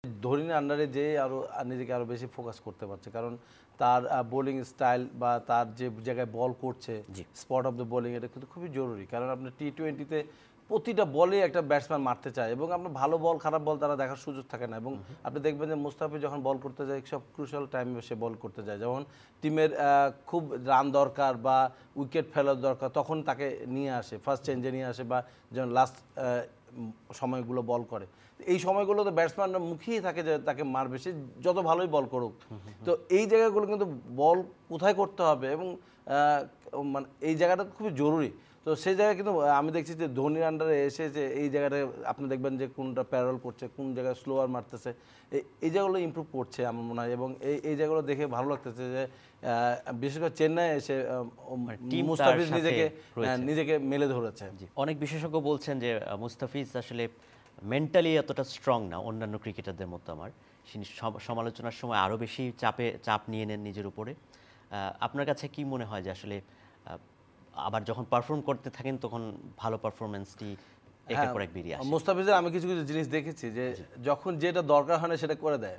ধোনির আন্ডারে যে আরও নিজেকে আরও বেশি ফোকাস করতে পারছে, কারণ তার বোলিং স্টাইল বা তার যে জায়গায় বল করছে, জি। স্পট অফ দ্য বোলিং, এটা কিন্তু খুবই জরুরি। কারণ আপনার টি-20-তে প্রতিটা বলে একটা ব্যাটসম্যান মারতে চায় এবং আপনার ভালো বল খারাপ বল তারা দেখার সুযোগ থাকে না। এবং আপনি দেখবেন যে মুস্তাফিজ যখন বল করতে যায় সব ক্রুশাল টাইমে সে বল করতে যায়, যেমন টিমের খুব রান দরকার বা উইকেট ফেলার দরকার, তখন তাকে নিয়ে আসে, ফার্স্ট চেঞ্জে নিয়ে আসে, বা যেমন লাস্ট সময়গুলো বল করে। এই সময়গুলোতে ব্যাটসম্যানরা মুখিয়ে থাকে যে তাকে মারবে, সে যত ভালোই বল করুক। তো এই জায়গাগুলো কিন্তু বল কোথায় করতে হবে এবং মানে এই জায়গাটা খুবই জরুরি। তো সেই জায়গায় কিন্তু আমি দেখছি যে ধোনির আন্ডারে এসে যে এই জায়গাটা আপনি দেখবেন যে কোনটা প্যারোল করছে, কোন জায়গায় স্লোয়ার মারতেছে, এই জায়গাগুলো ইমপ্রুভ করছে আমার মনে হয়। এবং এই জায়গাগুলো দেখে ভালো লাগতেছে যে বিশেষ করে চেন্নাই এসে মুস্তাফিজ নিজেকে মেলে ধরেছে। অনেক বিশেষজ্ঞ বলছেন যে মুস্তাফিজ আসলে মেন্টালি এতটা স্ট্রং না অন্যান্য ক্রিকেটারদের মতো। সমালোচনার সময় আরও বেশি চাপ নিয়ে নেন নিজের উপরে। আপনার কাছে কি মনে হয় যে আসলে আবার যখন পারফর্ম করতে থাকেন তখন ভালো পারফরমেন্সটি একের পর এক বেরিয়ে আসে? মুস্তাফিজের আমি কিছু কিছু জিনিস দেখেছি যে যখন যেটা দরকার হয় না সেটা করে দেয়।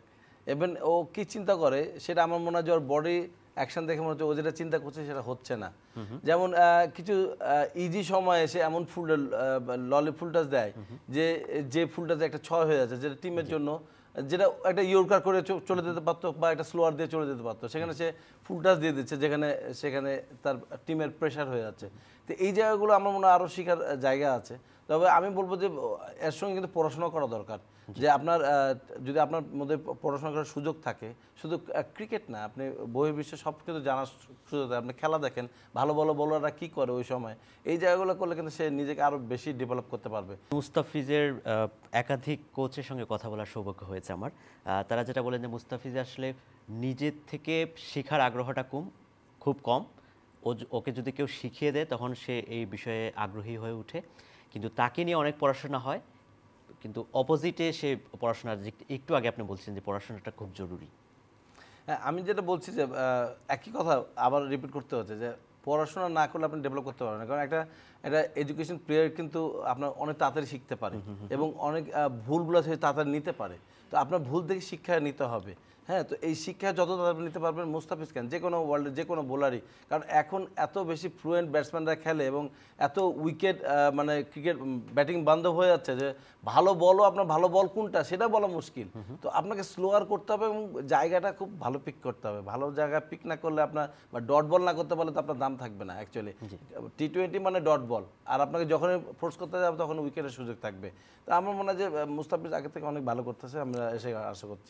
ইভেন ও কি চিন্তা করে সেটা আমার মনে হয় যে ওর বডি অ্যাকশন দেখে মনে হচ্ছে ও যেটা চিন্তা করছে সেটা হচ্ছে না। যেমন কিছু ইজি সময় এসে এমন ললি ফুল টাচ দেয় যে ফুল টাচ একটা 6 হয়ে যাচ্ছে, যেটা টিমের জন্য, যেটা একটা ইয়র্কার করে চলে যেতে পারতো বা একটা স্লোয়ার দিয়ে চলে যেতে পারতো, সেখানে সে ফুল টাচ দিয়ে দিচ্ছে, সেখানে তার টিমের প্রেশার হয়ে যাচ্ছে। তো এই জায়গাগুলো আমার মনে হয় আরও শেখার জায়গা আছে। তবে আমি বলবো যে এর সঙ্গে কিন্তু পড়াশোনা করা দরকার, যে আপনার যদি আপনার মধ্যে পড়াশোনা করার সুযোগ থাকে, শুধু ক্রিকেট না, আপনি বহির্বিশ্বে সব কিছু জানার সুযোগ থাকে, আপনি খেলা দেখেন, ভালো ভালো বোলাররা কী করে ওই সময়, এই জায়গাগুলো করলে কিন্তু সে নিজেকে আরও বেশি ডেভেলপ করতে পারবে। মুস্তাফিজের একাধিক কোচের সঙ্গে কথা বলার সৌভাগ্য হয়েছে আমার। তারা যেটা বলেন যে মুস্তাফিজ আসলে নিজের থেকে শেখার আগ্রহটা খুব কম। ওকে যদি কেউ শিখিয়ে দেয় তখন সে এই বিষয়ে আগ্রহী হয়ে ওঠে, কিন্তু তাকে নিয়ে অনেক পড়াশোনা হয়, কিন্তু অপোজিটে সে পড়াশোনার একটু আগে আপনি বলছেন যে পড়াশোনাটা খুব জরুরি। হ্যাঁ, আমি যেটা বলছি যে একই কথা আবার রিপিট করতে হচ্ছে যে পড়াশোনা না করলে আপনি ডেভেলপ করতে পারবেন না। কারণ একটা এডুকেশন প্লেয়ার কিন্তু আপনার অনেক তাড়াতাড়ি শিখতে পারে এবং অনেক ভুলগুলো সে তাড়াতাড়ি নিতে পারে। তো আপনার ভুল থেকে শিক্ষা নিতে হবে। হ্যাঁ, তো এই শিক্ষা যত তাড়াতাড়ি নিতে পারবেন মুস্তাফিজ খান, যে কোনো ওয়ার্ল্ডের যে কোনো বোলারই, কারণ এখন এত বেশি ফ্লুয়েন্ট ব্যাটসম্যানরা খেলে এবং এত উইকেট মানে ক্রিকেট ব্যাটিং বান্ধব হয়ে যাচ্ছে যে ভালো বলও, আপনার ভালো বল কোনটা সেটা বলা মুশকিল। তো আপনাকে স্লোয়ার করতে হবে এবং জায়গাটা খুব ভালো পিক করতে হবে। ভালো জায়গা পিক না করলে আপনার, বা ডট বল না করতে পারলে তো আপনার দাম থাকবে না। অ্যাকচুয়ালি টি-20 মানে ডট বল, আর আপনাকে যখনই ফোর্স করতে যাবে তখন উইকেটের সুযোগ থাকবে। তো আমার মনে হয় যে মুস্তাফিজ আগে থেকে অনেক ভালো করতেছে, আমরা এসে আশা করছি।